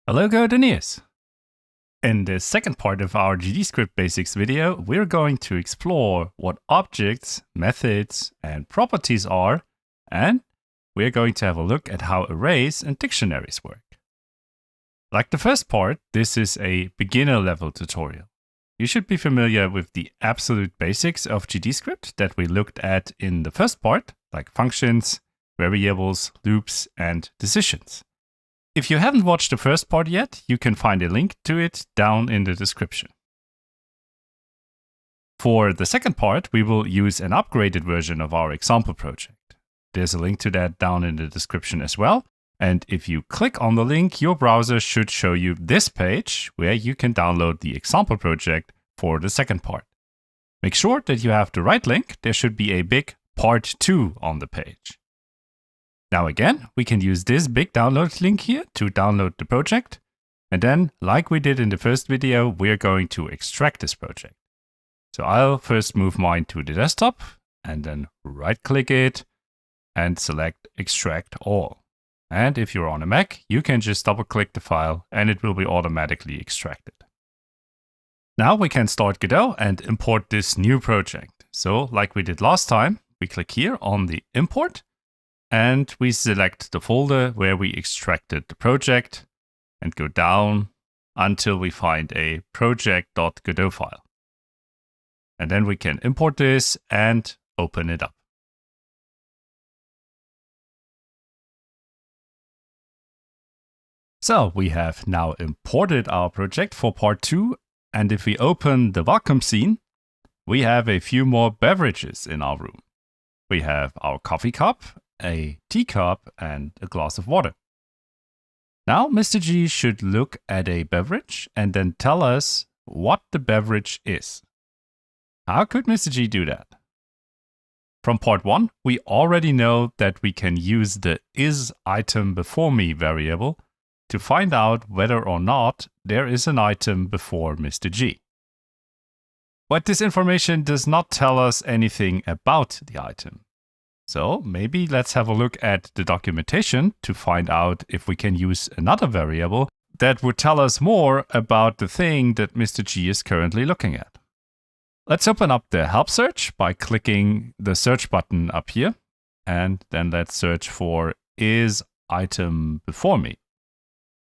Hello Godotneers! In the second part of our GDScript basics video, we're going to explore what objects, methods, and properties are, and we're going to have a look at how arrays and dictionaries work. Like the first part, this is a beginner level tutorial. You should be familiar with the absolute basics of GDScript that we looked at in the first part, like functions, variables, loops, and decisions. If you haven't watched the first part yet, you can find a link to it down in the description. For the second part, we will use an upgraded version of our example project. There's a link to that down in the description as well. And if you click on the link, your browser should show you this page where you can download the example project for the second part. Make sure that you have the right link. There should be a big part 2 on the page. Now again, we can use this big download link here to download the project. And then, like we did in the first video, we're going to extract this project. So I'll first move mine to the desktop and then right-click it and select Extract All. And if you're on a Mac, you can just double-click the file and it will be automatically extracted. Now we can start Godot and import this new project. So like we did last time, we click here on the Import. And we select the folder where we extracted the project and go down until we find a project.godot file. And then we can import this and open it up. So we have now imported our project for part 2. And if we open the welcome scene, we have a few more beverages in our room. We have our coffee cup, a teacup, and a glass of water. Now Mr. G should look at a beverage and then tell us what the beverage is. How could Mr. G do that? From part 1, we already know that we can use the isItemBeforeMe variable to find out whether or not there is an item before Mr. G. But this information does not tell us anything about the item. So maybe let's have a look at the documentation to find out if we can use another variable that would tell us more about the thing that Mr. G is currently looking at. Let's open up the help search by clicking the search button up here. And then let's search for isItemBeforeMe.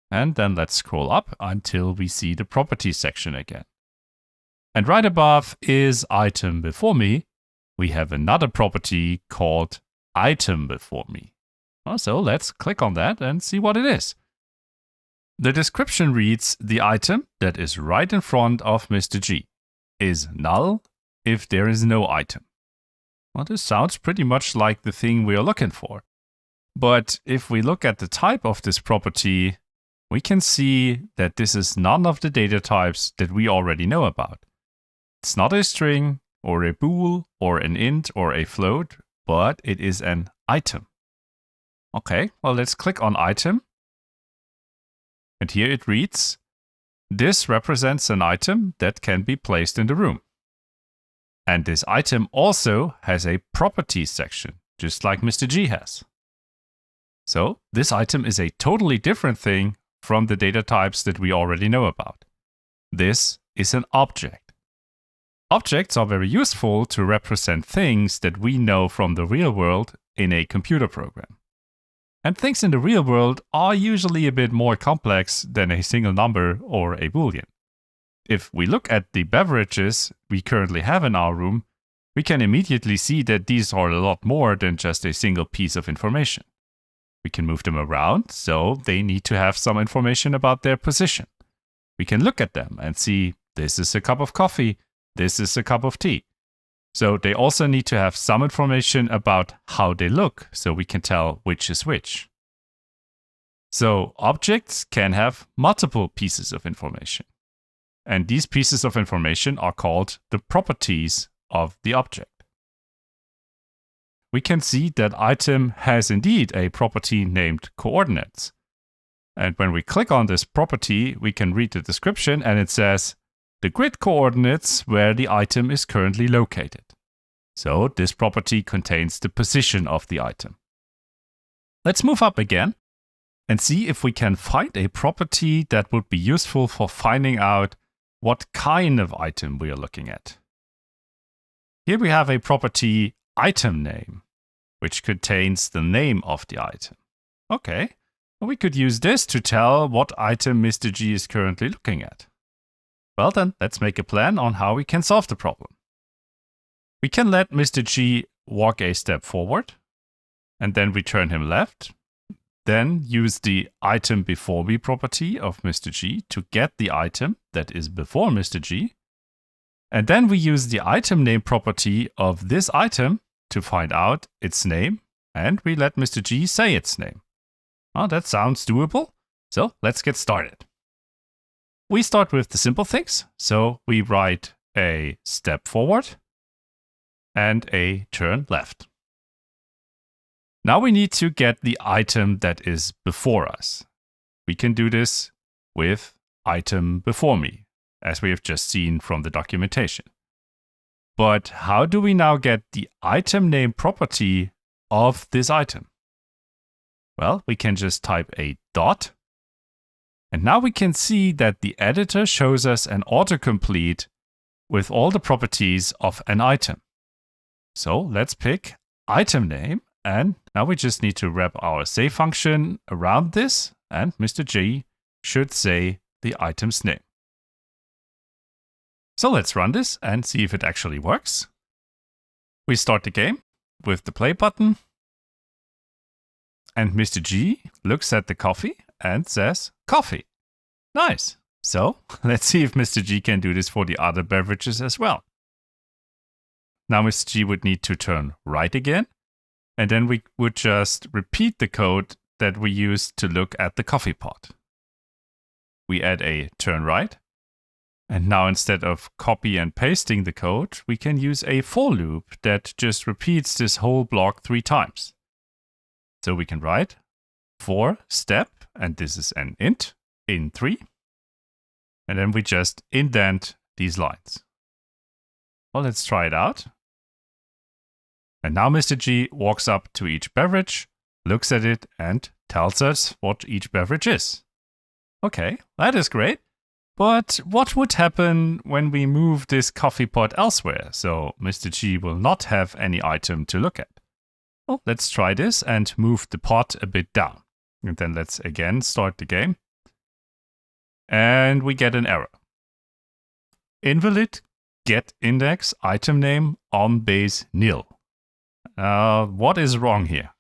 And then let's scroll up until we see the properties section again. And right above isItemBeforeMe, we have another property called ItemBeforeMe. So let's click on that and see what it is. The description reads, the item that is right in front of Mr. G is null if there is no item. Well, this sounds pretty much like the thing we are looking for. But if we look at the type of this property, we can see that this is none of the data types that we already know about. It's not a string, or a bool, or an int, or a float, but it is an item. Okay, well, let's click on item. And here it reads, this represents an item that can be placed in the room. And this item also has a properties section, just like Mr. G has. So this item is a totally different thing from the data types that we already know about. This is an object. Objects are very useful to represent things that we know from the real world in a computer program. And things in the real world are usually a bit more complex than a single number or a boolean. If we look at the beverages we currently have in our room, we can immediately see that these are a lot more than just a single piece of information. We can move them around, so they need to have some information about their position. We can look at them and see, this is a cup of coffee, this is a cup of tea. So they also need to have some information about how they look, so we can tell which is which. So objects can have multiple pieces of information. And these pieces of information are called the properties of the object. We can see that item has indeed a property named coordinates. And when we click on this property, we can read the description and it says, the grid coordinates where the item is currently located. So this property contains the position of the item. Let's move up again and see if we can find a property that would be useful for finding out what kind of item we are looking at. Here we have a property item name, which contains the name of the item. Okay, we could use this to tell what item Mr. G is currently looking at. Well then, let's make a plan on how we can solve the problem. We can let Mr. G walk a step forward, and then return him left. Then use the item before me property of Mr. G to get the item that is before Mr. G. And then we use the item name property of this item to find out its name, and we let Mr. G say its name. Oh, that sounds doable. So let's get started. We start with the simple things. So we write a step forward and a turn left. Now we need to get the item that is before us. We can do this with item before me, as we have just seen from the documentation. But how do we now get the item name property of this item? Well, we can just type a dot. And now we can see that the editor shows us an autocomplete with all the properties of an item. So let's pick item name. And now we just need to wrap our say function around this, and Mr. G should say the item's name. So let's run this and see if it actually works. We start the game with the play button, and Mr. G looks at the coffee and says, coffee. Nice. So let's see if Mr. G can do this for the other beverages as well. Now Mr. G would need to turn right again. And then we would just repeat the code that we used to look at the coffee pot. We add a turn right. And now instead of copy and pasting the code, we can use a for loop that just repeats this whole block 3 times. So we can write for step, and this is an int, in 3. And then we just indent these lines. Well, let's try it out. And now Mr. G walks up to each beverage, looks at it, and tells us what each beverage is. Okay, that is great. But what would happen when we move this coffee pot elsewhere, so Mr. G will not have any item to look at? Well, let's try this and move the pot a bit down. And then let's again start the game. And we get an error. Invalid get index item name on base nil. What is wrong here?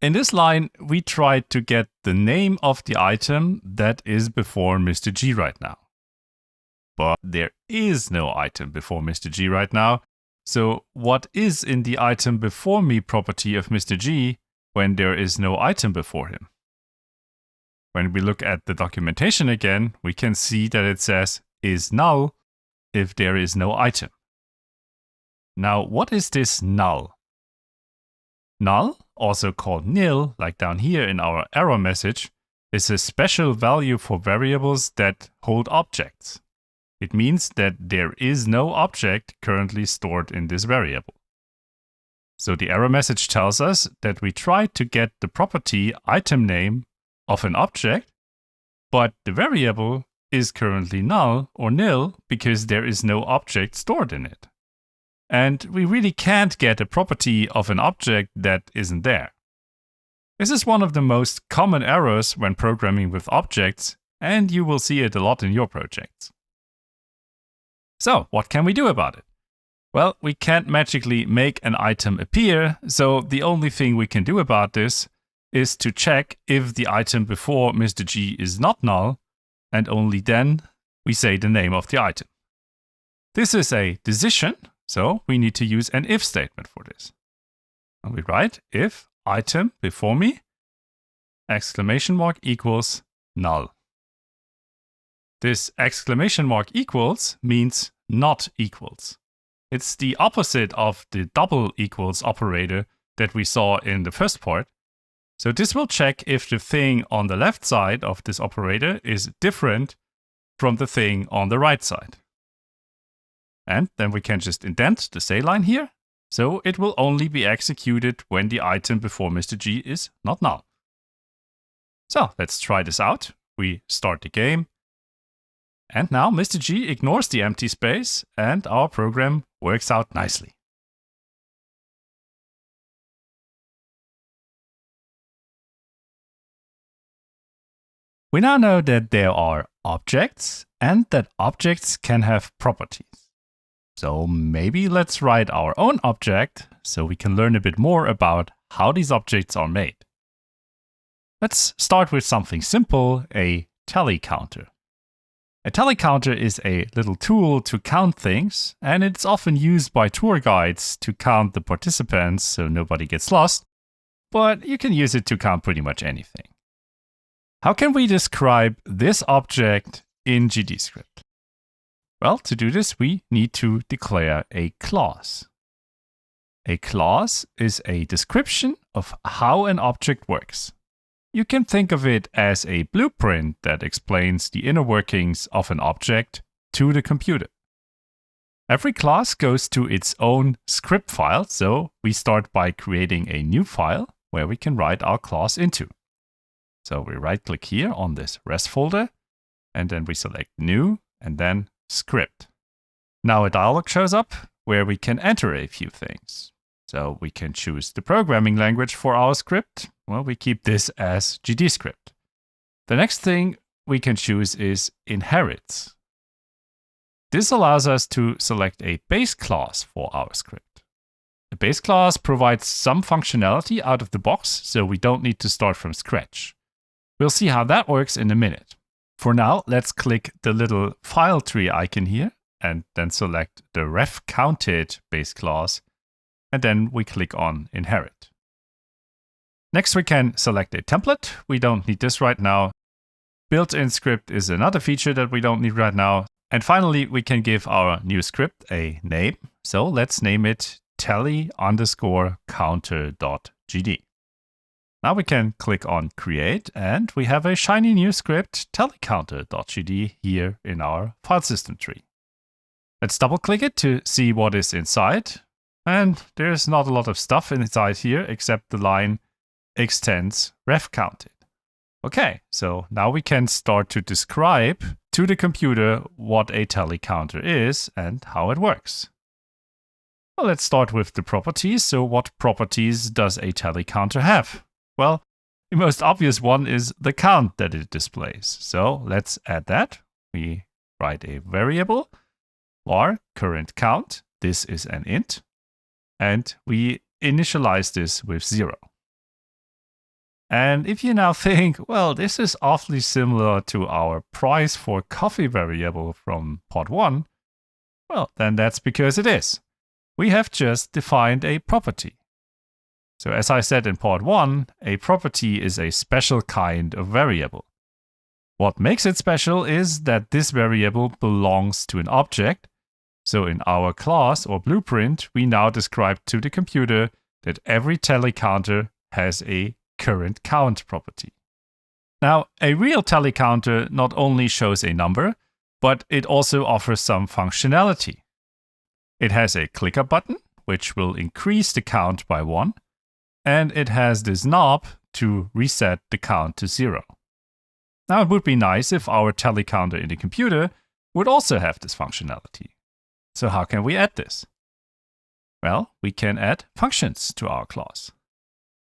In this line, we tried to get the name of the item that is before Mr. G right now. But there is no item before Mr. G right now. So what is in the item before me property of Mr. G when there is no item before him? When we look at the documentation again, we can see that it says is null if there is no item. Now, what is this null? Null, also called nil, like down here in our error message, is a special value for variables that hold objects. It means that there is no object currently stored in this variable. So the error message tells us that we tried to get the property item name of an object, but the variable is currently null or nil because there is no object stored in it. And we really can't get a property of an object that isn't there. This is one of the most common errors when programming with objects, and you will see it a lot in your projects. So, what can we do about it? Well, we can't magically make an item appear, so the only thing we can do about this is to check if the item before Mr. G is not null, and only then we say the name of the item. This is a decision. So we need to use an if statement for this. And we write if item before me exclamation mark equals null. This exclamation mark equals means not equals. It's the opposite of the double equals operator that we saw in the first part. So this will check if the thing on the left side of this operator is different from the thing on the right side. And then we can just indent the say line here, so it will only be executed when the item before Mr. G is not null. So let's try this out. We start the game. And now Mr. G ignores the empty space and our program works out nicely. We now know that there are objects and that objects can have properties. So maybe let's write our own object so we can learn a bit more about how these objects are made. Let's start with something simple, a tally counter. A tally counter is a little tool to count things, and it's often used by tour guides to count the participants so nobody gets lost, but you can use it to count pretty much anything. How can we describe this object in GDScript? Well, to do this, we need to declare a class. A class is a description of how an object works. You can think of it as a blueprint that explains the inner workings of an object to the computer. Every class goes to its own script file, so we start by creating a new file where we can write our class into. So we right-click here on this res folder, and then we select New, and then Script. Now a dialog shows up where we can enter a few things. So we can choose the programming language for our script. Well, we keep this as GDScript. The next thing we can choose is Inherits. This allows us to select a base class for our script. A base class provides some functionality out of the box, so we don't need to start from scratch. We'll see how that works in a minute. For now, let's click the little file tree icon here and then select the ref counted base class, and then we click on Inherit. Next, we can select a template. We don't need this right now. Built-in script is another feature that we don't need right now. And finally, we can give our new script a name. So let's name it tally_counter.gd. Now we can click on Create, and we have a shiny new script, tallycounter.gd, here in our file system tree. Let's double-click it to see what is inside. And there's not a lot of stuff inside here except the line extends ref counted. Okay, so now we can start to describe to the computer what a tally counter is and how it works. Well, let's start with the properties. So what properties does a tally counter have? Well, the most obvious one is the count that it displays. So let's add that. We write a variable var current count. This is an int. And we initialize this with 0. And if you now think, well, this is awfully similar to our price for coffee variable from pod 1, well, then that's because it is. We have just defined a property. So as I said in pod 1, a property is a special kind of variable. What makes it special is that this variable belongs to an object. So in our class or blueprint, we now describe to the computer that every tally counter has a current count property. Now, a real tally counter not only shows a number, but it also offers some functionality. It has a clicker button, which will increase the count by 1, and it has this knob to reset the count to 0. Now, it would be nice if our tally counter in the computer would also have this functionality. So how can we add this? Well, we can add functions to our class.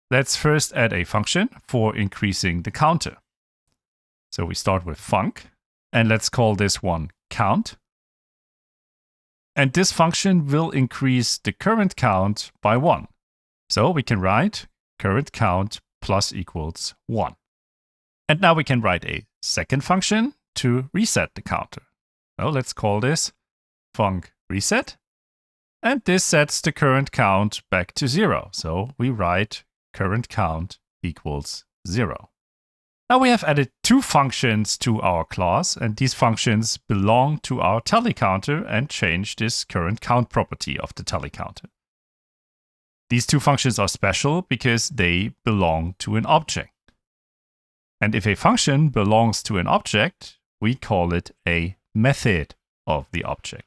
Let's first add a function for increasing the counter. So we start with func, and let's call this one count. And this function will increase the current count by 1. So we can write current count plus equals 1. And now we can write a second function to reset the counter. So let's call this func reset. And this sets the current count back to 0. So we write current count equals 0. Now we have added 2 functions to our class, and these functions belong to our tally counter and change this current count property of the tally counter. These 2 functions are special because they belong to an object. And if a function belongs to an object, we call it a method of the object.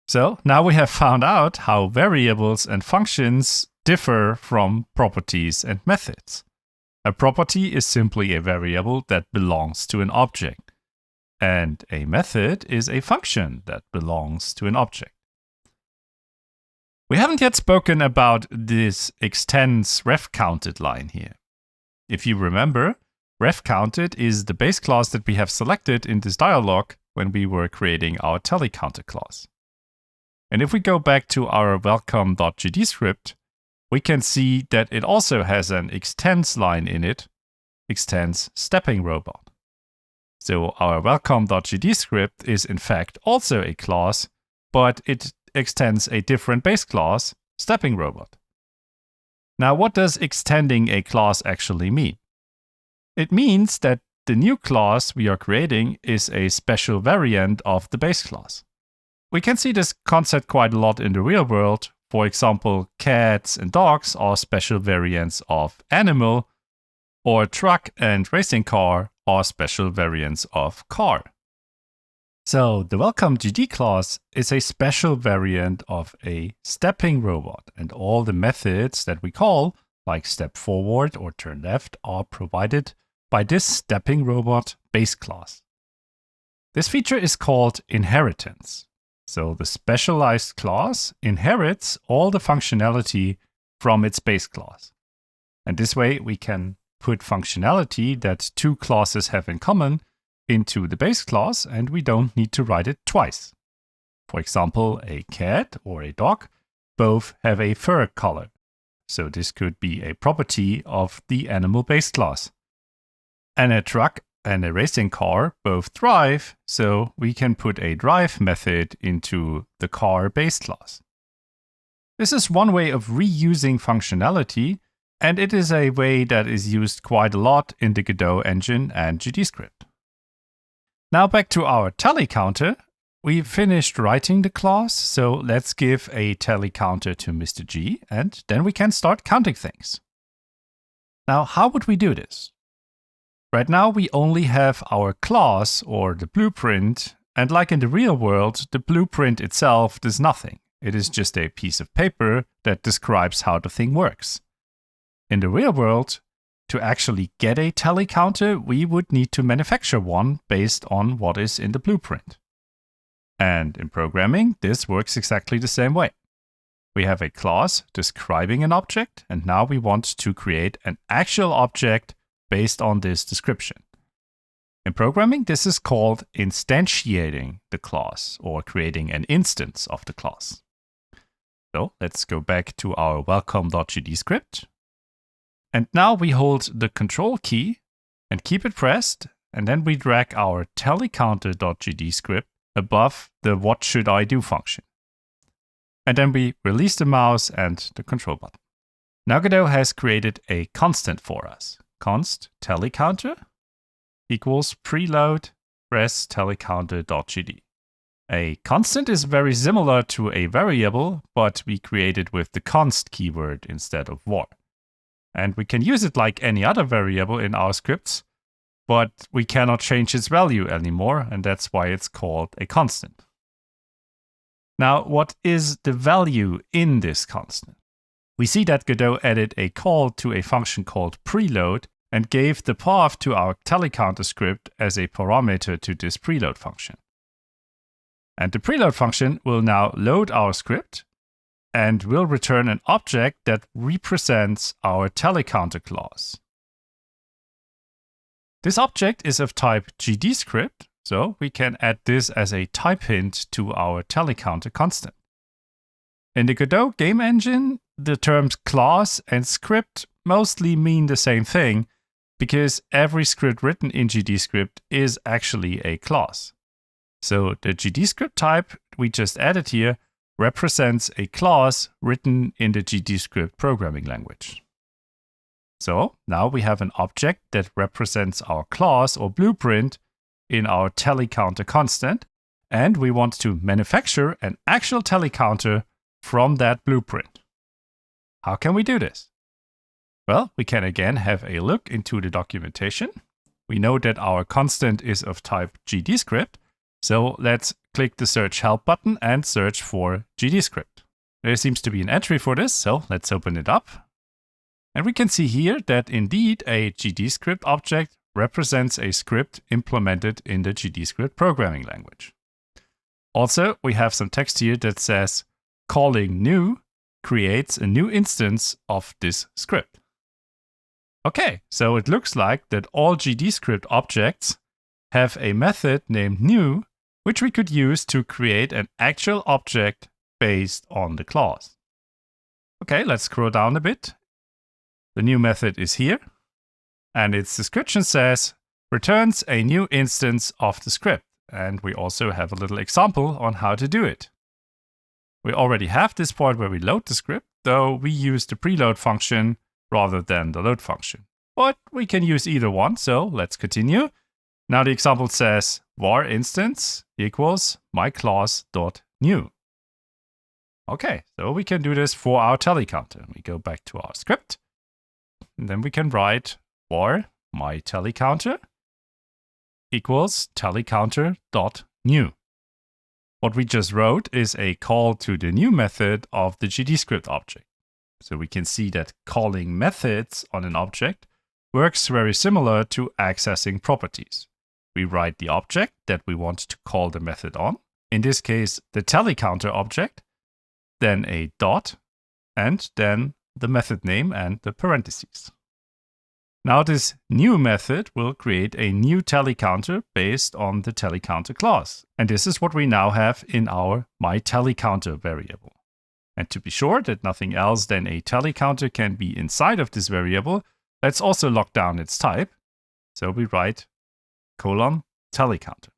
So now we have found out how variables and functions differ from properties and methods. A property is simply a variable that belongs to an object, and a method is a function that belongs to an object. We haven't yet spoken about this extends refCounted line here. If you remember, refCounted is the base class that we have selected in this dialog when we were creating our telecounter class. And if we go back to our welcome.GDScript, we can see that it also has an extends line in it, extends stepping robot. So our welcome.GDScript is in fact also a class, but it extends a different base class, stepping robot. Now, what does extending a class actually mean? It means that the new class we are creating is a special variant of the base class. We can see this concept quite a lot in the real world. For example, cats and dogs are special variants of animal, or truck and racing car are special variants of car. So the welcome.gd class is a special variant of a stepping robot, and all the methods that we call, like step forward or turn left, are provided by this stepping robot base class. This feature is called inheritance. So the specialized class inherits all the functionality from its base class. And this way we can put functionality that two classes have in common into the base class, and we don't need to write it twice. For example, a cat or a dog both have a fur color. So this could be a property of the animal base class. And a truck and a racing car both drive, so we can put a drive method into the car base class. This is one way of reusing functionality, and it is a way that is used quite a lot in the Godot engine and GDScript. Now back to our telecounter. We finished writing the class, so let's give a telecounter to Mr. G, and then we can start counting things. Now, how would we do this? Right now, we only have our class or the blueprint, and like in the real world, the blueprint itself does nothing. It is just a piece of paper that describes how the thing works. In the real world, to actually get a telecounter, we would need to manufacture one based on what is in the blueprint. And in programming, this works exactly the same way. We have a class describing an object, and now we want to create an actual object based on this description. In programming, this is called instantiating the class or creating an instance of the class. So let's go back to our welcome.GDScript. And now we hold the control key and keep it pressed, and then we drag our telecounter.GDScript above the what should I do function. And then we release the mouse and the control button. Now Godot has created a constant for us. Const telecounter equals preload press telecounter.gd. A constant is very similar to a variable, but we create it with the const keyword instead of var. And we can use it like any other variable in our scripts, but we cannot change its value anymore, and that's why it's called a constant. Now, what is the value in this constant? We see that Godot added a call to a function called preload and gave the path to our telecounter script as a parameter to this preload function. And the preload function will now load our script and will return an object that represents our telecounter class. This object is of type GDScript, so we can add this as a type hint to our telecounter constant. In the Godot game engine, the terms class and script mostly mean the same thing, because every script written in GDScript is actually a class. So the GDScript type we just added here represents a class written in the GDScript programming language. So now we have an object that represents our class or blueprint in our telecounter constant, and we want to manufacture an actual telecounter from that blueprint. How can we do this? Well, we can again have a look into the documentation. We know that our constant is of type GDScript, so let's click the search help button and search for GDScript. There seems to be an entry for this, so let's open it up. And we can see here that indeed a GDScript object represents a script implemented in the GDScript programming language. Also, we have some text here that says calling new creates a new instance of this script. Okay, so it looks like that all GDScript objects have a method named new, which we could use to create an actual object based on the class. Okay, let's scroll down a bit. The new method is here, and its description says returns a new instance of the script. And we also have a little example on how to do it. We already have this part where we load the script, though we use the preload function rather than the load function. But we can use either one, so let's continue. Now the example says var instance equals myClass.new. Okay, so we can do this for our tally counter. We go back to our script, and then we can write var myTallyCounter equals tallyCounter.new. What we just wrote is a call to the new method of the GDScript object. So we can see that calling methods on an object works very similar to accessing properties. We write the object that we want to call the method on, in this case the tallyCounter object, then a dot, and then the method name and the parentheses. Now this new method will create a new tallyCounter based on the tallyCounter class. And this is what we now have in our myTallyCounter variable. And to be sure that nothing else than a tallyCounter can be inside of this variable, let's also lock down its type. So we write :tallyCounter.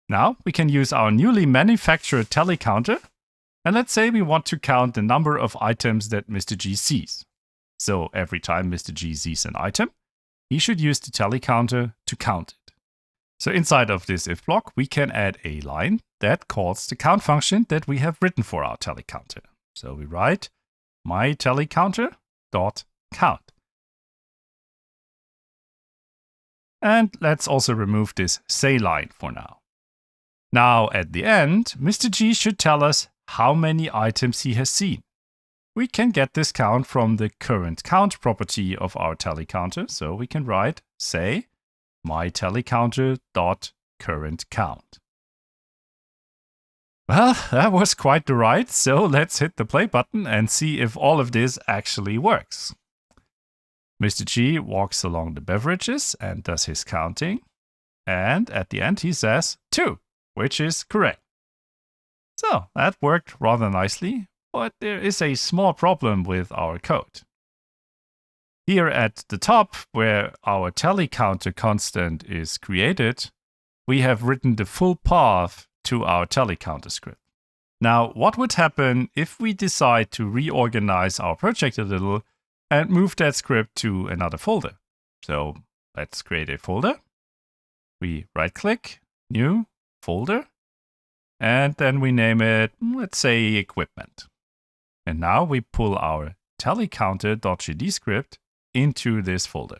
Now we can use our newly manufactured tallyCounter. And let's say we want to count the number of items that Mr. G sees. So every time Mr. G sees an item, he should use the tallyCounter to count it. So inside of this if block, we can add a line that calls the count function that we have written for our tallyCounter. So we write myTallyCounter.count. And let's also remove this say line for now. Now at the end, Mr. G should tell us how many items he has seen. We can get this count from the current count property of our tallyCounter. So we can write say myTallyCounter.currentCount. Well, that was quite the ride, so let's hit the play button and see if all of this actually works. Mr. G walks along the beverages and does his counting. And at the end he says 2, which is correct. So that worked rather nicely. But there is a small problem with our code. Here at the top, where our tallyCounter constant is created, we have written the full path to our tallyCounter script. Now, what would happen if we decide to reorganize our project a little and move that script to another folder? So let's create a folder. We right-click, new folder, and then we name it, let's say, equipment. And now we pull our tallyCounter.GDScript into this folder.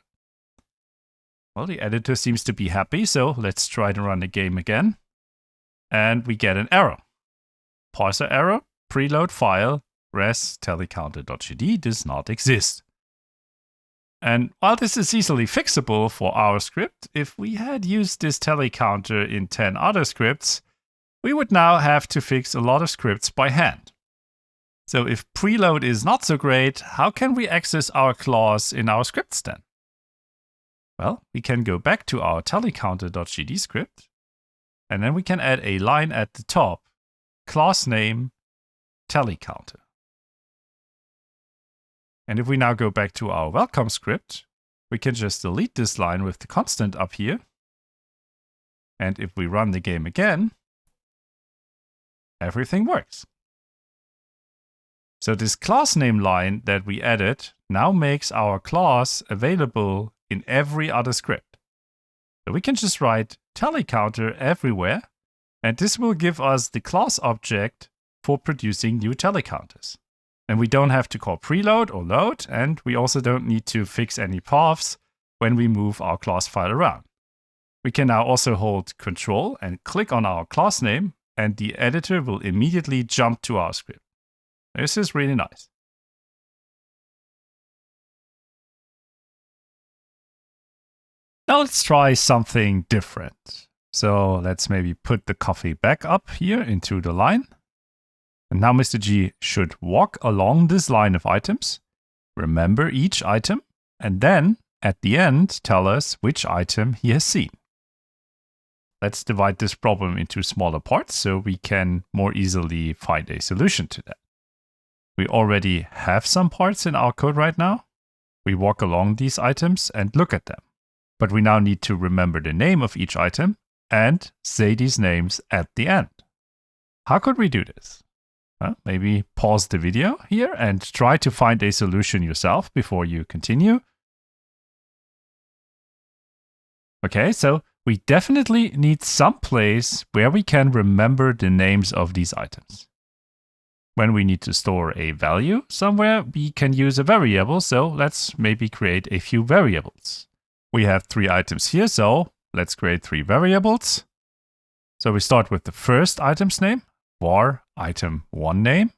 Well, the editor seems to be happy, so let's try to run the game again. And we get an error. Parser error, preload file, res tallyCounter.gd does not exist. And while this is easily fixable for our script, if we had used this tallyCounter in 10 other scripts, we would now have to fix a lot of scripts by hand. So if preload is not so great, how can we access our class in our scripts then? Well, we can go back to our tallyCounter.GDScript, and then we can add a line at the top, class name tallyCounter. And if we now go back to our welcome script, we can just delete this line with the constant up here. And if we run the game again, everything works. So this class name line that we added now makes our class available in every other script. So we can just write tallyCounter everywhere, and this will give us the class object for producing new tallyCounters. And we don't have to call preload or load, and we also don't need to fix any paths when we move our class file around. We can now also hold Control and click on our class name, and the editor will immediately jump to our script. This is really nice. Now let's try something different. So let's maybe put the coffee back up here into the line. And now Mr. G should walk along this line of items, remember each item, and then at the end tell us which item he has seen. Let's divide this problem into smaller parts so we can more easily find a solution to that. We already have some parts in our code right now. We walk along these items and look at them. But we now need to remember the name of each item and say these names at the end. How could we do this? Maybe pause the video here and try to find a solution yourself before you continue. Okay, so we definitely need some place where we can remember the names of these items. When we need to store a value somewhere, we can use a variable, so let's maybe create a few variables. We have 3 items here, so let's create 3 variables. So we start with the first item's name, var item1 name.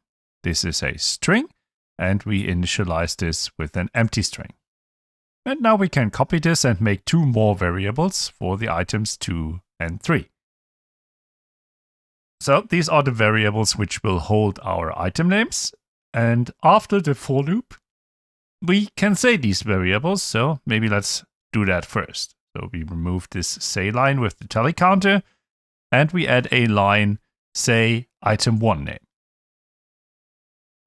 This is a string, and we initialize this with an empty string. And now we can copy this and make 2 more variables for the items 2 and 3. So these are the variables which will hold our item names. And after the for loop, we can say these variables. So maybe let's do that first. So we remove this say line with the tally counter, and we add a line say item1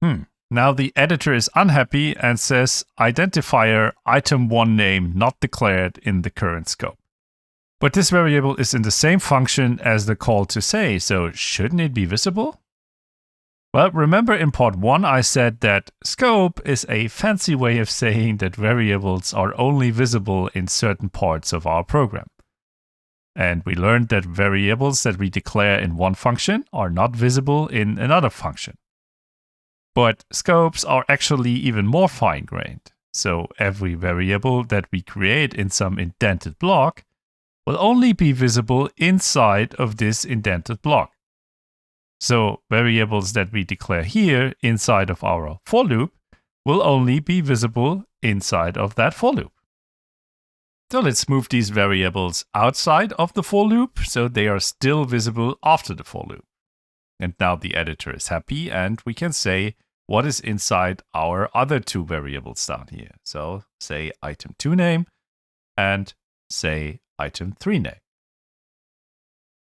name. Now the editor is unhappy and says identifier item1 name not declared in the current scope. But this variable is in the same function as the call to say, so shouldn't it be visible? Well, remember in part 1 I said that scope is a fancy way of saying that variables are only visible in certain parts of our program. And we learned that variables that we declare in one function are not visible in another function. But scopes are actually even more fine-grained. So every variable that we create in some indented block will only be visible inside of this indented block. So variables that we declare here inside of our for loop will only be visible inside of that for loop. So let's move these variables outside of the for loop so they are still visible after the for loop. And now the editor is happy and we can say what is inside our other 2 variables down here. So say item2 name and say item3 name.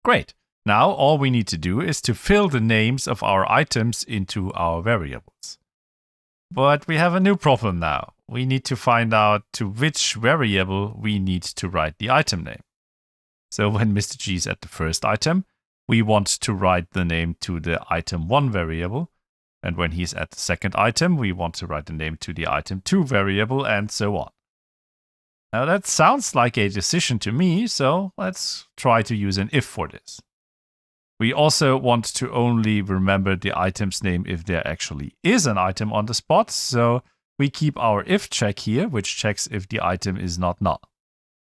Great. Now all we need to do is to fill the names of our items into our variables. But we have a new problem now. We need to find out to which variable we need to write the item name. So when Mr. G is at the first item, we want to write the name to the item1 variable. And when he's at the second item, we want to write the name to the item2 variable, and so on. Now that sounds like a decision to me, so let's try to use an if for this. We also want to only remember the item's name if there actually is an item on the spot, so we keep our if check here, which checks if the item is not null.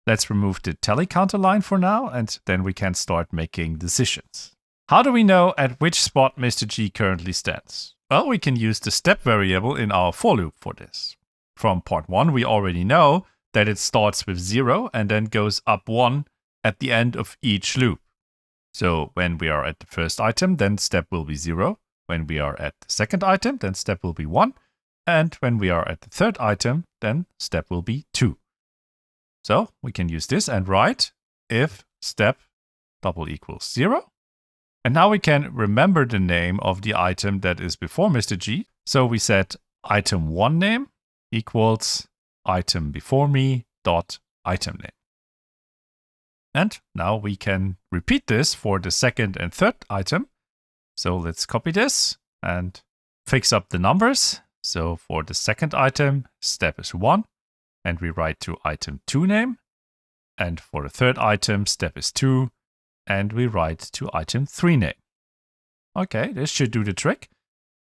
Let's remove the tally counter line for now, and then we can start making decisions. How do we know at which spot Mr. G currently stands? Well, we can use the step variable in our for loop for this. From part 1, we already know that it starts with 0 and then goes up 1 at the end of each loop. So when we are at the first item, then step will be 0. When we are at the second item, then step will be 1. And when we are at the third item, then step will be 2. So we can use this and write if step double equals 0. And now we can remember the name of the item that is before Mr. G. So we set item1 name equals item before me dot item name. And now we can repeat this for the second and third item. So let's copy this and fix up the numbers. So for the second item, step is 1, and we write to item2 name. And for the third item, step is 2, and we write to item3 name. Okay, this should do the trick.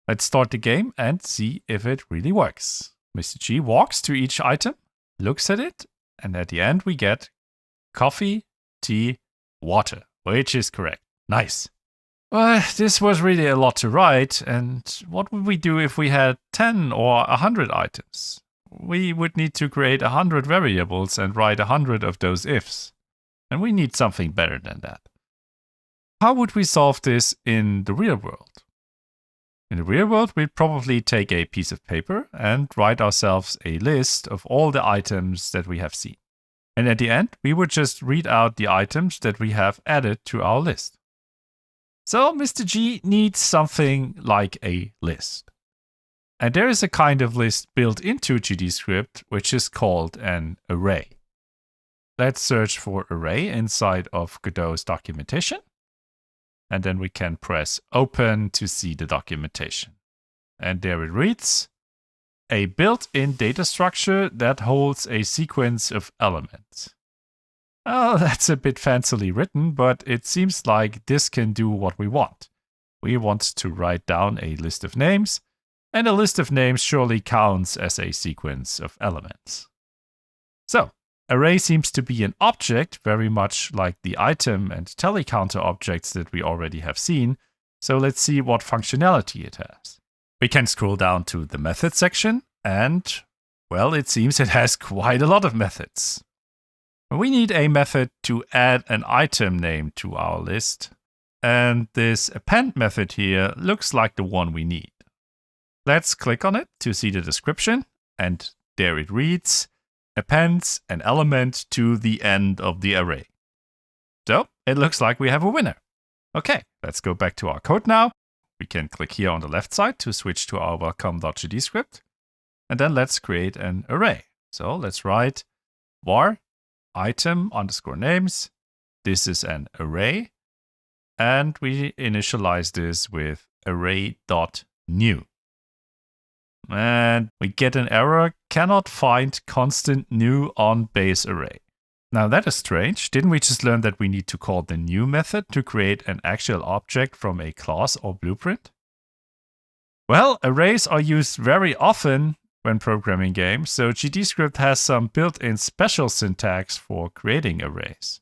Let's start the game and see if it really works. Mr. G walks to each item, looks at it, and at the end we get coffee, tea, water, which is correct. Nice. Well, this was really a lot to write, and what would we do if we had 10 or 100 items? we would need to create 100 variables and write 100 of those ifs. And we need something better than that. How would we solve this in the real world? In the real world, we'd probably take a piece of paper and write ourselves a list of all the items that we have seen. And at the end, we would just read out the items that we have added to our list. So Mr. G needs something like a list. And there is a kind of list built into GDScript, which is called an array. Let's search for array inside of Godot's documentation. And then we can press open to see the documentation. And there it reads, a built-in data structure that holds a sequence of elements. Oh, that's a bit fancily written, but it seems like this can do what we want. We want to write down a list of names, and a list of names surely counts as a sequence of elements. So, array seems to be an object very much like the item and tally counter objects that we already have seen, so let's see what functionality it has. We can scroll down to the method section, and, well, it seems it has quite a lot of methods. We need a method to add an item name to our list, and this append method here looks like the one we need. Let's click on it to see the description, and there it reads, appends an element to the end of the array. So it looks like we have a winner. Okay, let's go back to our code now. We can click here on the left side to switch to our welcome.gdscript. And then let's create an array. So let's write var item underscore names. This is an array. And we initialize this with array.new. And we get an error, cannot find constant new on base array. Now that is strange. Didn't we just learn that we need to call the new method to create an actual object from a class or blueprint? Well, arrays are used very often when programming games, so GDScript has some built-in special syntax for creating arrays.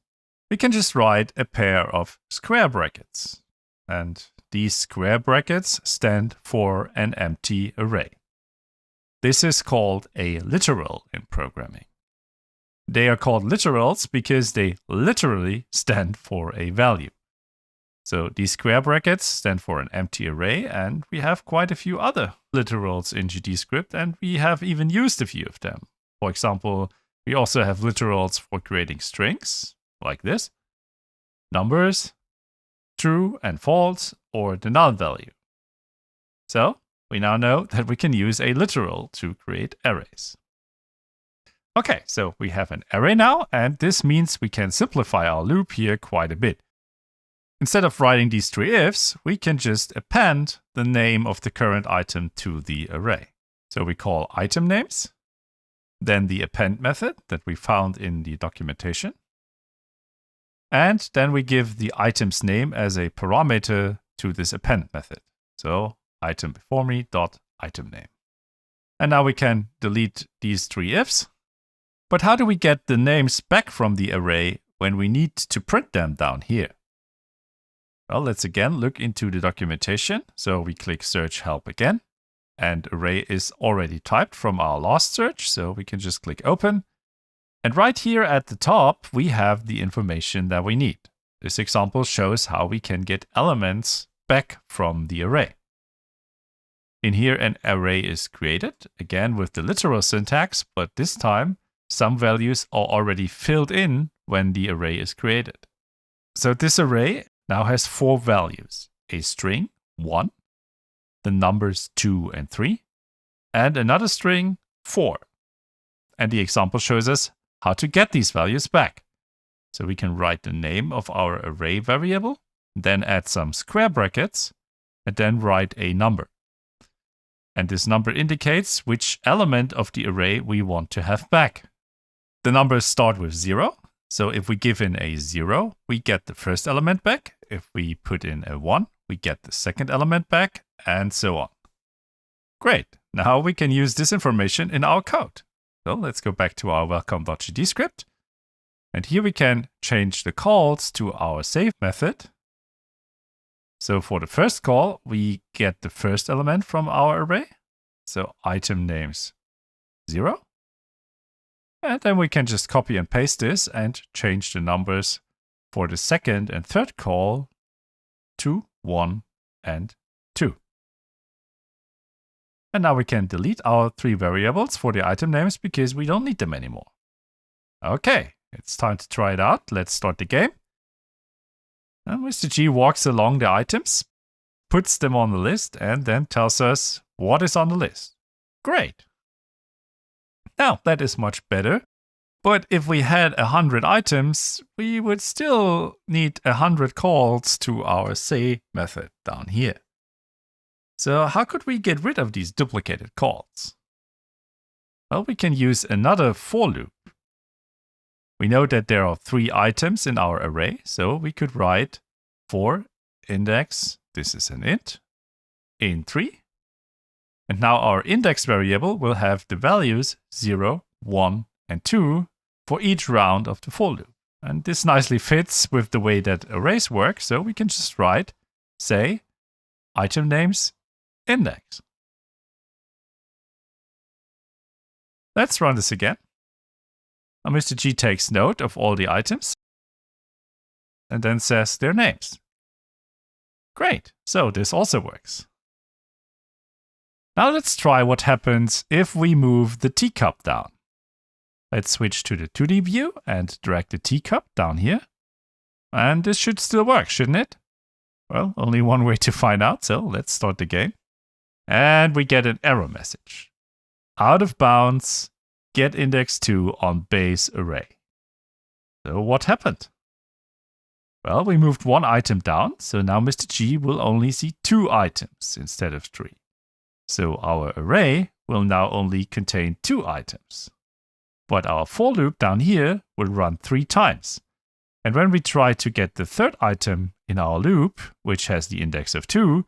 We can just write a pair of square brackets, and these square brackets stand for an empty array. This is called a literal in programming. They are called literals because they literally stand for a value. So these square brackets stand for an empty array, and we have quite a few other literals in GDScript, and we have even used a few of them. For example, we also have literals for creating strings, like this, numbers, true and false, or the null value. So we now know that we can use a literal to create arrays. Okay, so we have an array now, and this means we can simplify our loop here quite a bit. Instead of writing these three ifs, we can just append the name of the current item to the array. So we call item names, then the append method that we found in the documentation, and then we give the item's name as a parameter to this append method. So item before me dot item name. And now we can delete these three ifs. But how do we get the names back from the array when we need to print them down here? Well, let's again look into the documentation. So we click search help again, and array is already typed from our last search. So we can just click open. And right here at the top, we have the information that we need. This example shows how we can get elements back from the array. In here, an array is created, again with the literal syntax, but this time some values are already filled in when the array is created. So this array now has four values: a string, 1, the numbers 2 and 3, and another string, 4. And the example shows us how to get these values back. So we can write the name of our array variable, then add some square brackets, and then write a number. And this number indicates which element of the array we want to have back. The numbers start with 0. So if we give in a 0, we get the first element back. If we put in a 1, we get the second element back, and so on. Great. Now we can use this information in our code. So let's go back to our welcome.gdscript. And here we can change the calls to our save method. So for the first call, we get the first element from our array. So item names 0. And then we can just copy and paste this and change the numbers for the second and third call to 1 and 2. And now we can delete our 3 variables for the item names because we don't need them anymore. Okay, it's time to try it out. Let's start the game. And Mr. G walks along the items, puts them on the list, and then tells us what is on the list. Great. Now, that is much better. But if we had 100 items, we would still need 100 calls to our say method down here. So how could we get rid of these duplicated calls? Well, we can use another for loop. We know that there are 3 items in our array, so we could write for index, this is an int, in 3. And now our index variable will have the values 0, 1, and 2 for each round of the for loop. And this nicely fits with the way that arrays work, so we can just write, say, item names index. Let's run this again. Now Mr. G takes note of all the items and then says their names. Great, so this also works. Now let's try what happens if we move the teacup down. Let's switch to the 2D view and drag the teacup down here. And this should still work, shouldn't it? Well, only one way to find out, so let's start the game. And we get an error message. Out of bounds, get index 2 on base array. So what happened? Well, we moved 1 item down, so now Mr. G will only see 2 items instead of 3. So our array will now only contain 2 items. But our for loop down here will run 3 times. And when we try to get the 3rd item in our loop, which has the index of 2,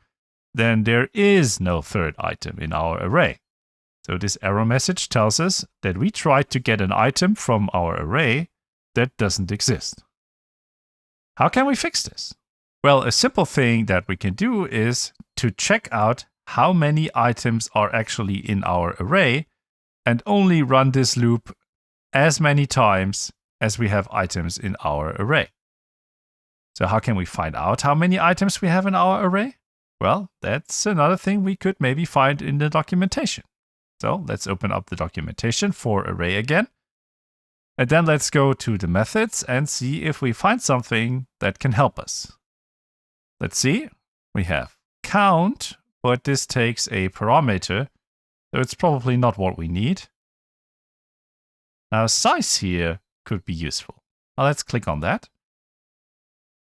then there is no 3rd item in our array. So this error message tells us that we tried to get an item from our array that doesn't exist. How can we fix this? Well, a simple thing that we can do is to check out how many items are actually in our array and only run this loop as many times as we have items in our array. So how can we find out how many items we have in our array? Well, that's another thing we could maybe find in the documentation. So let's open up the documentation for array again. And then let's go to the methods and see if we find something that can help us. Let's see. We have count, but this takes a parameter, so it's probably not what we need. Now size here could be useful. Now let's click on that.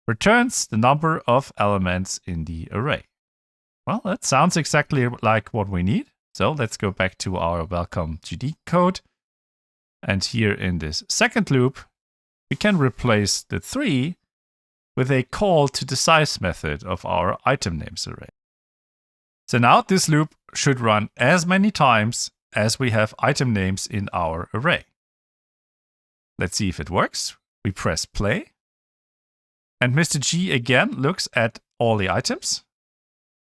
Returns the number of elements in the array. Well, that sounds exactly like what we need. So let's go back to our welcome GD code. And here in this second loop, we can replace the 3 with a call to the size method of our item names array. So now this loop should run as many times as we have item names in our array. Let's see if it works. We press play. And Mr. G again looks at all the items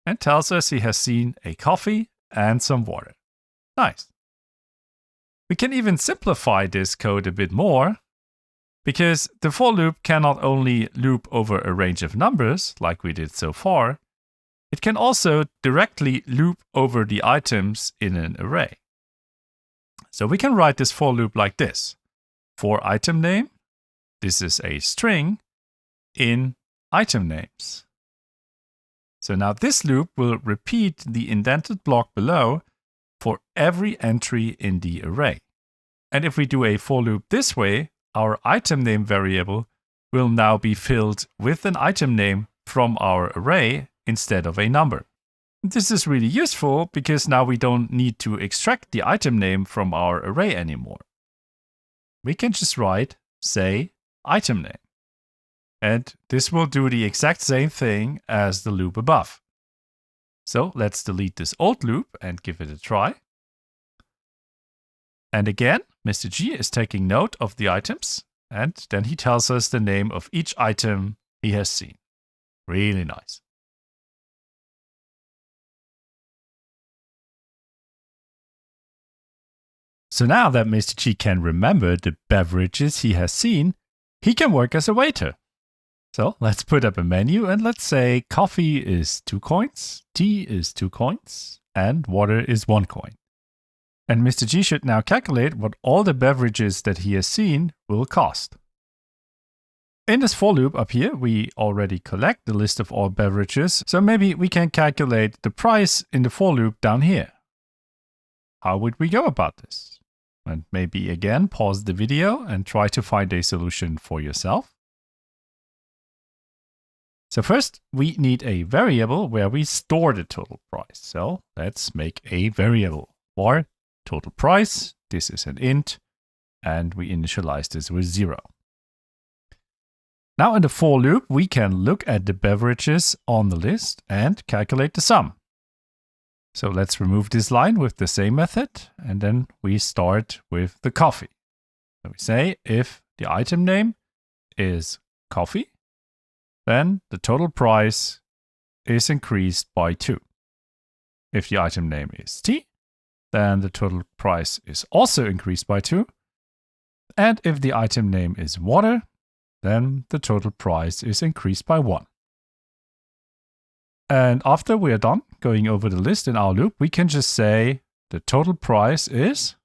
and tells us he has seen a coffee and some water. Nice. We can even simplify this code a bit more because the for loop can not only loop over a range of numbers like we did so far, it can also directly loop over the items in an array. So we can write this for loop like this. For item name, this is a string in item names. So now this loop will repeat the indented block below for every entry in the array. And if we do a for loop this way, our item name variable will now be filled with an item name from our array instead of a number. This is really useful because now we don't need to extract the item name from our array anymore. We can just write, say, item name. And this will do the exact same thing as the loop above. So let's delete this old loop and give it a try. And again, Mr. G is taking note of the items, and then he tells us the name of each item he has seen. Really nice. So now that Mr. G can remember the beverages he has seen, he can work as a waiter. So let's put up a menu and let's say coffee is 2 coins, tea is 2 coins, and water is 1 coin. And Mr. G should now calculate what all the beverages that he has seen will cost. In this for loop up here, we already collect the list of all beverages, so maybe we can calculate the price in the for loop down here. How would we go about this? And maybe again, pause the video and try to find a solution for yourself. So first, we need a variable where we store the total price. So let's make a variable for total price. This is an int, and we initialize this with 0. Now in the for loop, we can look at the beverages on the list and calculate the sum. So let's remove this line with the same method, and then we start with the coffee. So we say if the item name is coffee, then the total price is increased by 2. If the item name is tea, then the total price is also increased by 2. And if the item name is water, then the total price is increased by 1. And after we are done going over the list in our loop, we can just say the total price is,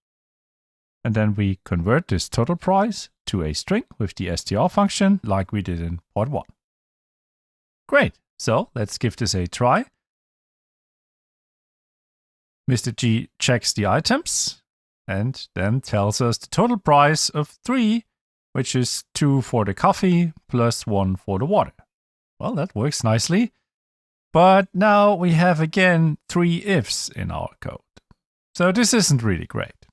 and then we convert this total price to a string with the str function like we did in part 1. Great, so let's give this a try. Mr. G checks the items and then tells us the total price of 3, which is 2 for the coffee plus 1 for the water. Well, that works nicely. But now we have again 3 ifs in our code. So this isn't really great.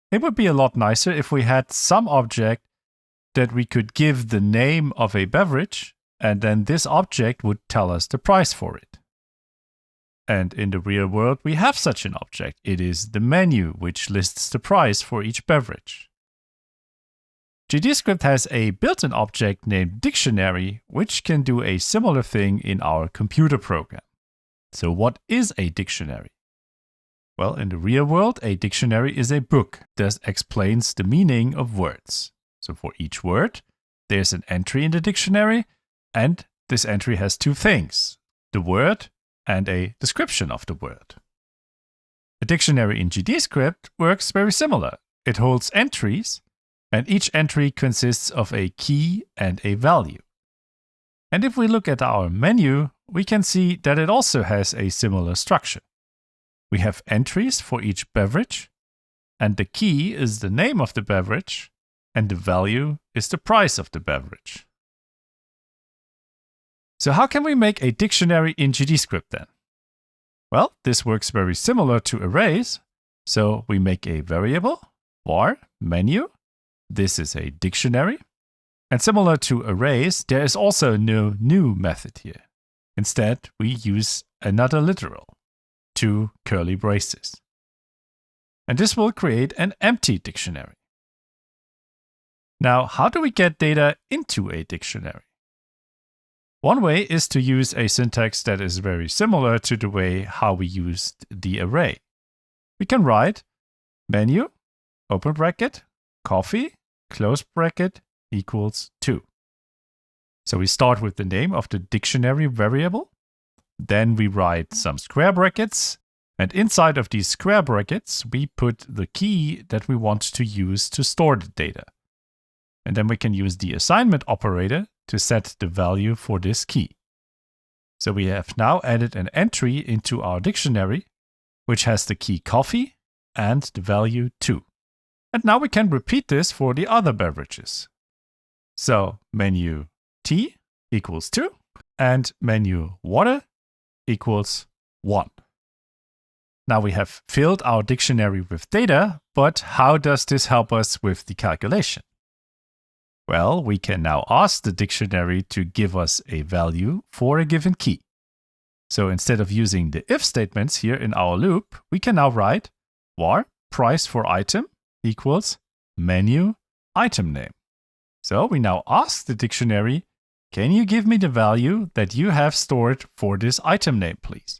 It would be a lot nicer if we had some object that we could give the name of a beverage, and then this object would tell us the price for it. And in the real world, we have such an object. It is the menu, which lists the price for each beverage. GDScript has a built-in object named dictionary, which can do a similar thing in our computer program. So what is a dictionary? Well, in the real world, a dictionary is a book that explains the meaning of words. So for each word, there's an entry in the dictionary, and this entry has 2 things, the word and a description of the word. A dictionary in GDScript works very similar. It holds entries, and each entry consists of a key and a value. And if we look at our menu, we can see that it also has a similar structure. We have entries for each beverage, and the key is the name of the beverage, and the value is the price of the beverage. So how can we make a dictionary in GDScript then? Well, this works very similar to arrays. So we make a variable var menu. This is a dictionary. And similar to arrays, there is also no new method here. Instead, we use another literal, 2 curly braces. And this will create an empty dictionary. Now, how do we get data into a dictionary? One way is to use a syntax that is very similar to the way how we used the array. We can write menu, open bracket, coffee, close bracket, equals 2. So we start with the name of the dictionary variable. Then we write some square brackets. And inside of these square brackets, we put the key that we want to use to store the data. And then we can use the assignment operator to set the value for this key. So we have now added an entry into our dictionary, which has the key coffee and the value 2. And now we can repeat this for the other beverages. So menu tea equals 2 and menu water equals 1. Now we have filled our dictionary with data, but how does this help us with the calculation? Well, we can now ask the dictionary to give us a value for a given key. So instead of using the if statements here in our loop, we can now write var price for item equals menu item name. So we now ask the dictionary, can you give me the value that you have stored for this item name, please?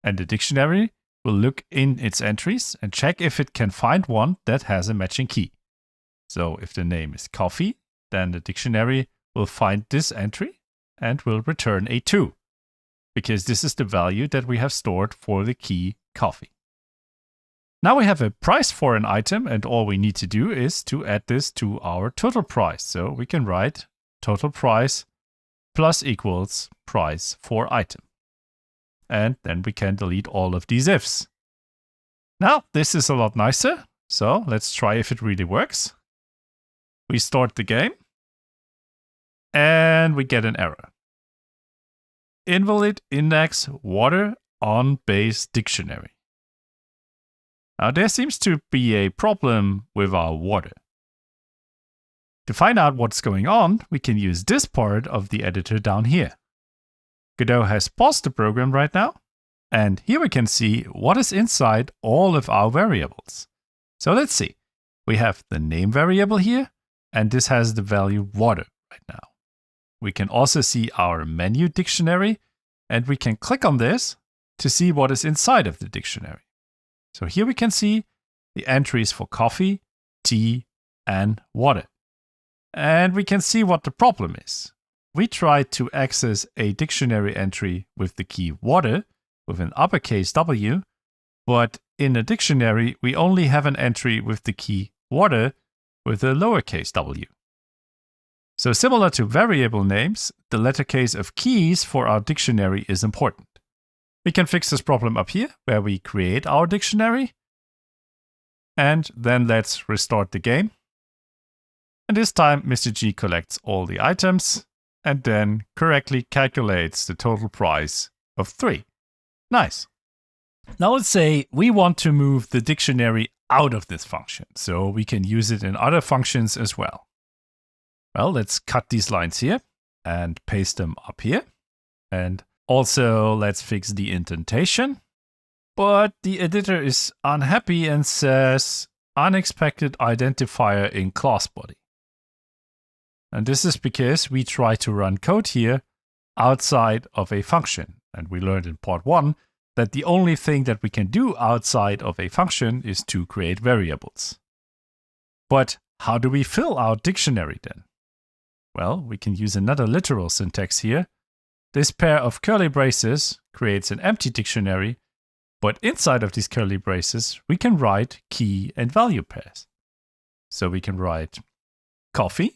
And the dictionary will look in its entries and check if it can find one that has a matching key. So if the name is coffee, then the dictionary will find this entry and will return a 2, because this is the value that we have stored for the key coffee. Now we have a price for an item, and all we need to do is to add this to our total price. So we can write total price plus equals price for item. And then we can delete all of these ifs. Now this is a lot nicer. So let's try if it really works. We start the game and we get an error. Invalid index water on base dictionary. Now there seems to be a problem with our water. To find out what's going on, we can use this part of the editor down here. Godot has paused the program right now, and here we can see what is inside all of our variables. So let's see. We have the name variable here, and this has the value water right now. We can also see our menu dictionary, and we can click on this to see what is inside of the dictionary. So here we can see the entries for coffee, tea, and water. And we can see what the problem is. We tried to access a dictionary entry with the key water with an uppercase W, but in a dictionary, we only have an entry with the key water with a lowercase w. So similar to variable names, the letter case of keys for our dictionary is important. We can fix this problem up here, where we create our dictionary. And then let's restart the game. And this time, Mr. G collects all the items and then correctly calculates the total price of 3. Nice. Now let's say we want to move the dictionary out of this function, so we can use it in other functions as well. Well, let's cut these lines here and paste them up here. And also, let's fix the indentation. But the editor is unhappy and says unexpected identifier in class body. And this is because we try to run code here outside of a function. And we learned in part 1 that the only thing that we can do outside of a function is to create variables. But how do we fill our dictionary then? Well, we can use another literal syntax here. This pair of curly braces creates an empty dictionary, but inside of these curly braces, we can write key and value pairs. So we can write coffee,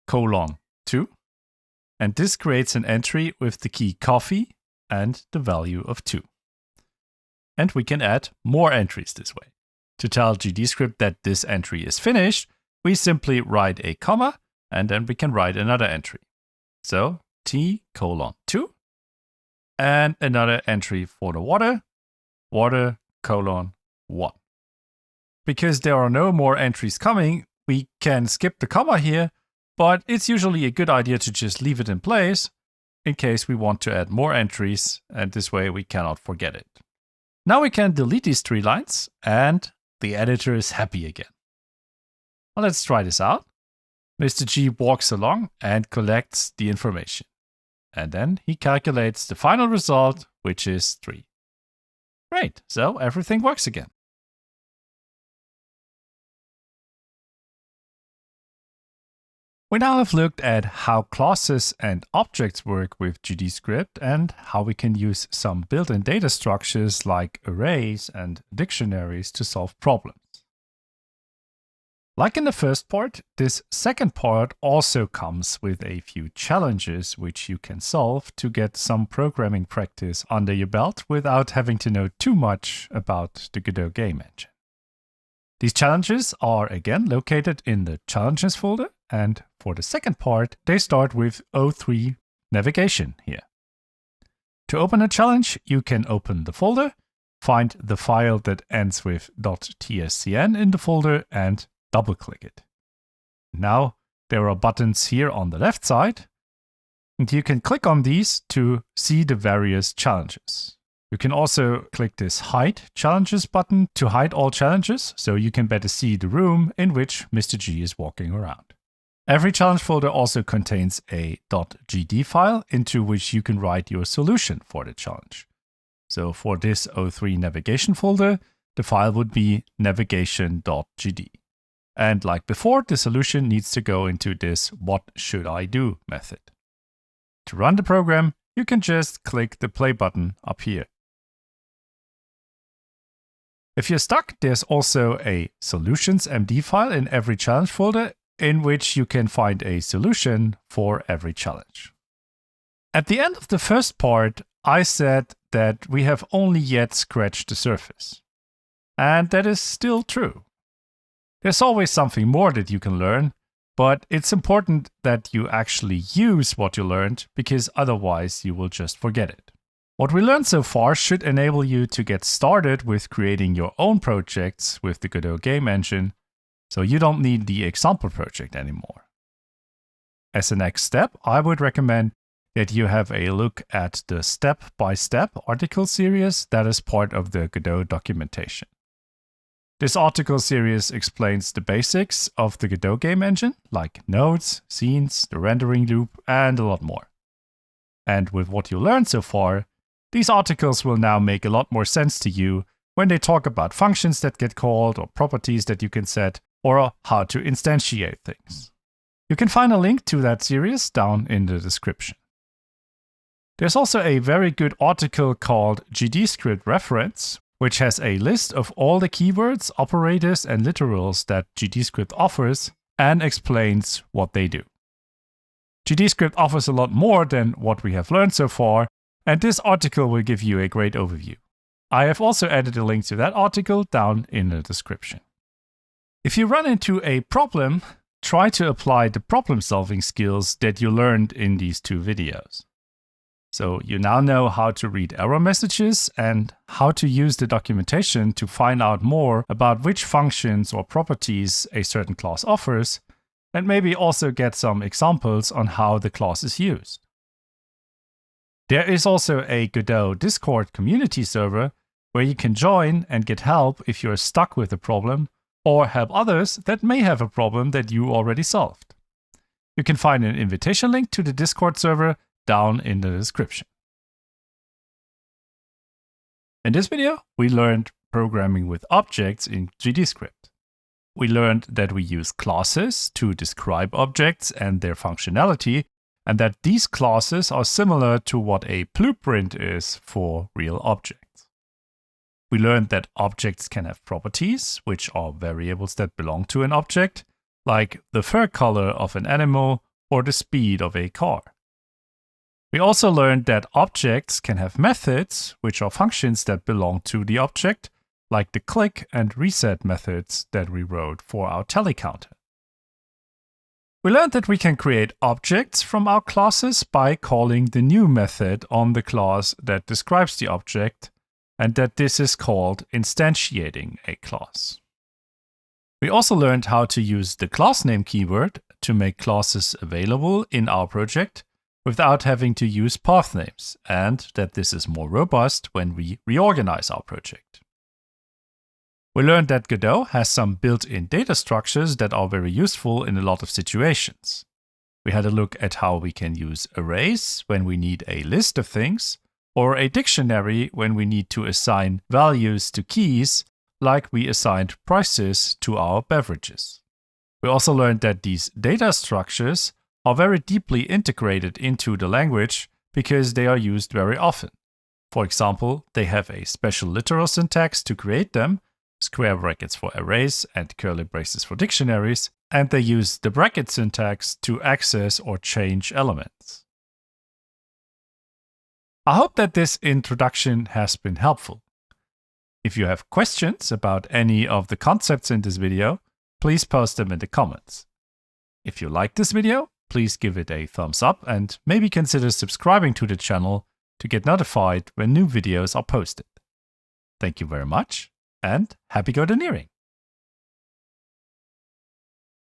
colon 2, and this creates an entry with the key coffee and the value of 2. And we can add more entries this way. To tell GDScript that this entry is finished, we simply write a comma, and then we can write another entry. So T colon 2, and another entry for the water, water colon 1. Because there are no more entries coming, we can skip the comma here, but it's usually a good idea to just leave it in place in case we want to add more entries, and this way we cannot forget it. Now we can delete these 3 lines, and the editor is happy again. Well, let's try this out. Mr. G walks along and collects the information. And then he calculates the final result, which is 3. Great, so everything works again. We now have looked at how classes and objects work with GDScript and how we can use some built-in data structures like arrays and dictionaries to solve problems. Like in the first part, this second part also comes with a few challenges which you can solve to get some programming practice under your belt without having to know too much about the Godot game engine. These challenges are again located in the Challenges folder, and for the second part, they start with O3 navigation here. To open a challenge, you can open the folder, find the file that ends with .tscn in the folder, and double-click it. Now, there are buttons here on the left side, and you can click on these to see the various challenges. You can also click this Hide Challenges button to hide all challenges, so you can better see the room in which Mr. G is walking around. Every challenge folder also contains a .gd file into which you can write your solution for the challenge. So for this O3 navigation folder, the file would be navigation.gd. And like before, the solution needs to go into this what should I do method. To run the program, you can just click the play button up here. If you're stuck, there's also a solutions.md file in every challenge folder in which you can find a solution for every challenge. At the end of the first part, I said that we have only yet scratched the surface. And that is still true. There's always something more that you can learn, but it's important that you actually use what you learned, because otherwise you will just forget it. What we learned so far should enable you to get started with creating your own projects with the Godot game engine, so you don't need the example project anymore. As a next step, I would recommend that you have a look at the step-by-step article series that is part of the Godot documentation. This article series explains the basics of the Godot game engine, like nodes, scenes, the rendering loop, and a lot more. And with what you learned so far, these articles will now make a lot more sense to you when they talk about functions that get called, or properties that you can set, or how to instantiate things. You can find a link to that series down in the description. There's also a very good article called GDScript reference, which has a list of all the keywords, operators, and literals that GDScript offers and explains what they do. GDScript offers a lot more than what we have learned so far, and this article will give you a great overview. I have also added a link to that article down in the description. If you run into a problem, try to apply the problem-solving skills that you learned in these two videos. So you now know how to read error messages and how to use the documentation to find out more about which functions or properties a certain class offers, and maybe also get some examples on how the class is used. There is also a Godot Discord community server where you can join and get help if you're stuck with a problem, or help others that may have a problem that you already solved. You can find an invitation link to the Discord server down in the description. In this video, we learned programming with objects in GDScript. We learned that we use classes to describe objects and their functionality, and that these classes are similar to what a blueprint is for real objects. We learned that objects can have properties, which are variables that belong to an object, like the fur color of an animal or the speed of a car. We also learned that objects can have methods, which are functions that belong to the object, like the click and reset methods that we wrote for our tally counter. We learned that we can create objects from our classes by calling the new method on the class that describes the object, and that this is called instantiating a class. We also learned how to use the class name keyword to make classes available in our project without having to use path names, and that this is more robust when we reorganize our project. We learned that Godot has some built-in data structures that are very useful in a lot of situations. We had a look at how we can use arrays when we need a list of things, or a dictionary when we need to assign values to keys, like we assigned prices to our beverages. We also learned that these data structures are very deeply integrated into the language because they are used very often. For example, they have a special literal syntax to create them, square brackets for arrays and curly braces for dictionaries, and they use the bracket syntax to access or change elements. I hope that this introduction has been helpful. If you have questions about any of the concepts in this video, please post them in the comments. If you like this video, please give it a thumbs up and maybe consider subscribing to the channel to get notified when new videos are posted. Thank you very much, and happy Godotneering!